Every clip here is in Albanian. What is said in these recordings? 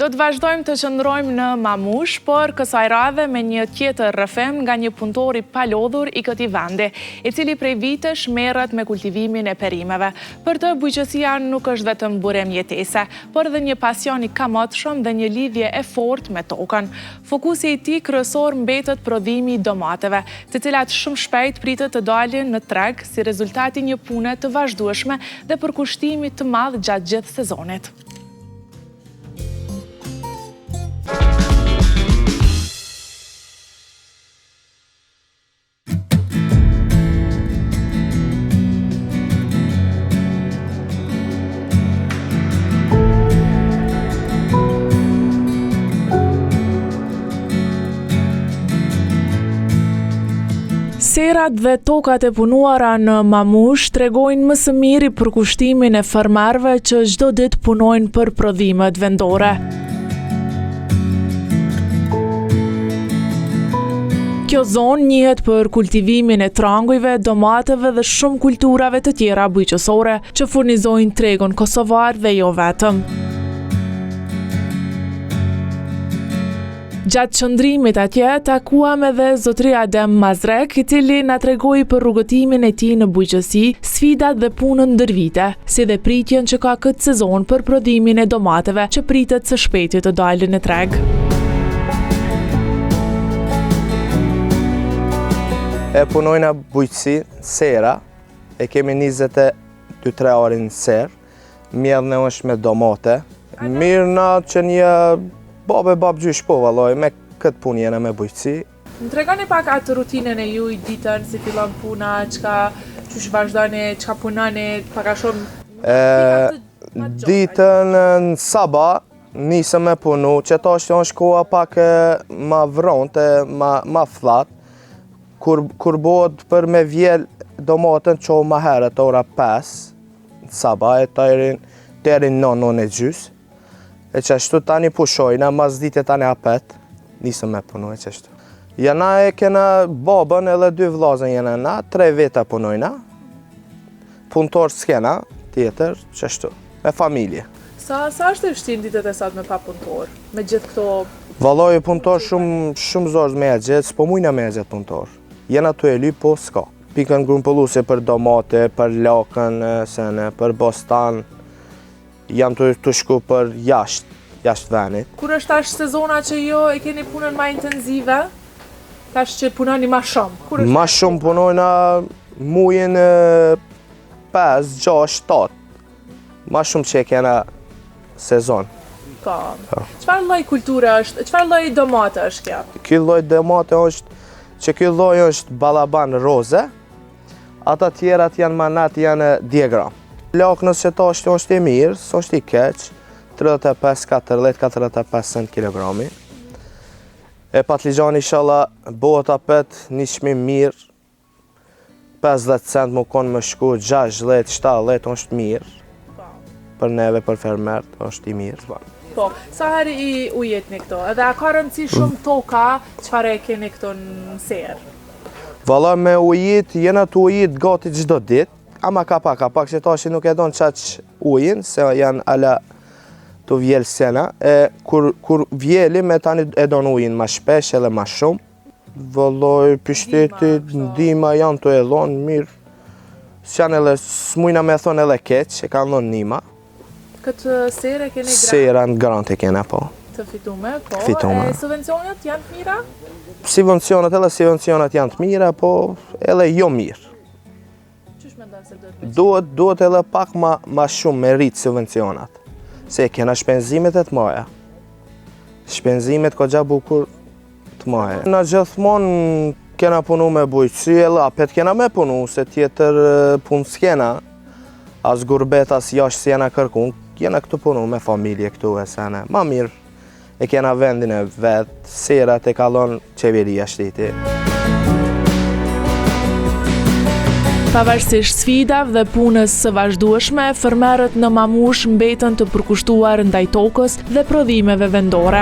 Do të vazhdojmë të qëndrojmë në Mamush, por kësaj radhe me një tjetër rrëfem nga një punëtor i palodhur i këtij vendi, i cili prej vitesh merret me kultivimin e perimeve. Për të, bujqësia nuk është vetëm burem jetese, por edhe një pasion i kamotshëm dhe një lidhje e fortë me tokën. Fokusi i tij kryesor mbetet prodhimi i domateve, të cilat shumë shpejt pritet të dalin në treg si rezultati një pune të vazhdueshme dhe përkushtimi të madh gjatë gjithë sezonit. Serat dhe tokat e punuara në Mamush tregojnë më së miri përkushtimin e fermerëve që çdo ditë punojnë për prodhimet vendore. Kjo zonë njihet për kultivimin e trangujve, domateve dhe shumë kulturave të tjera bujqësore që furnizojnë tregun kosovar dhe jo vetëm. Gjatë qëndrimit atje, takuam edhe zotri Adem Mazrek, i cili na tregoi për rrugëtimin e tij në bujqësi, sfidat dhe punën ndër vite, si dhe pritjen që ka këtë sezon për prodhimin e domateve që pritet së shpejti të dalin në treg. E punojna bujqësi, sera, e kemi 22-23 orë në serë, mjedhne është me domate, mirë na që një babë gjysh po, valloj, me këtë punë jena me bujqësi. Më tregoni pak atë rutinën e juj ditën, si fillon puna, çush vazhdoni, çka punoni, pak a shumë. Ditën në sabat nisëm me punu, që ta është koha pak ma vronte, ma flat, kur bëhet për me vjel domatën që ma herët ora 5 në sabat, të erin 9 e gjys. E qështu tani pushojna, mas dite tani apet, nisëm me punu e qështu. Jena e kena babën edhe 2 vllazën jena na, 3 veta punojna. Punëtor s'kena, tjetër, qështu, me familje. Sa është e vështirë ditët e sot me pa punëtor? Me gjithë këto... Valloj, punëtor shumë zorë me e gjithë, s'po mujna me e gjithë punëtor. Jena të e ly, po s'ka. Pikën grumpëlluse për domate, për lakën, për bostan, jam të shku për jashtë venit. Kur është tash sezona që jo e keni punën ma intenzive, tash që punoni ma shumë? Ma shumë punojna mujin 5, 6, 7. Ma shumë që e kena sezon. Po. Çfarë lloj kulture është? Çfarë lloj domate është kjo? Ky lloj domate ky lloj është ballaban roze, ata tjerat janë manat, janë diagram. Lakënës që ta është e mirë, së është i keq, 35-40-45 cent kilogrami. E patligjani inshallah bëhet apet një çmim mirë, 50 cent më konë më shku, 60-70 është mirë. Për neve, për fermert, është i mirë. Po, sa herë i ujetni këto? Edhe a ka rëndësi shumë toka, çfarë e keni këto në serë? Valla me ujit, jena të ujit gati çdo ditë. Ama ka pak që ta që nuk e donë qaq ujin, se janë ala të vjellë sena. Kur vjellim e tani e donë ujin ma shpesh edhe ma shumë. Vëlloj, pështetit, ndima janë të edhonë mirë. S'mujna me thonë edhe keq, e kanë dhonë nima. Këtë serë e keni grant? Sera në grant e kena, po. Të fitume, po. Fitume. E subvencionet janë të mira? Subvencionet janë të mira, po edhe jo mirë. Duhet edhe pak ma shumë me rritë subvencionat, se kena shpenzimet e të maja. Shpenzimet ka gja bukur të maja. Na gjithmonë kena punu me bujqësi, e lapet kena me punu, se tjetër punë s'kena. As gurbet, as jashtë si jena kërkun, kena këtu punu me familje këtu e sene. Ma mirë e kena vendin e vetë, serat e kalon qeveria shteti. Pavarësisht sfidave dhe punës së vazhdueshme, fermerët në Mamush mbeten të përkushtuar ndaj tokës dhe prodhimeve vendore.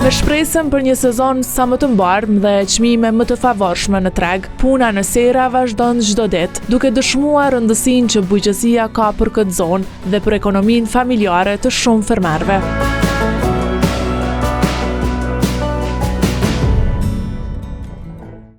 Me shpresën për një sezon sa më të mbarëm dhe çmime më të favorshme në treg, puna në sera vazhdon çdo ditë, duke dëshmuar rëndësinë që bujqësia ka për këtë zonë dhe për ekonominë familjare të shumë fermerëve.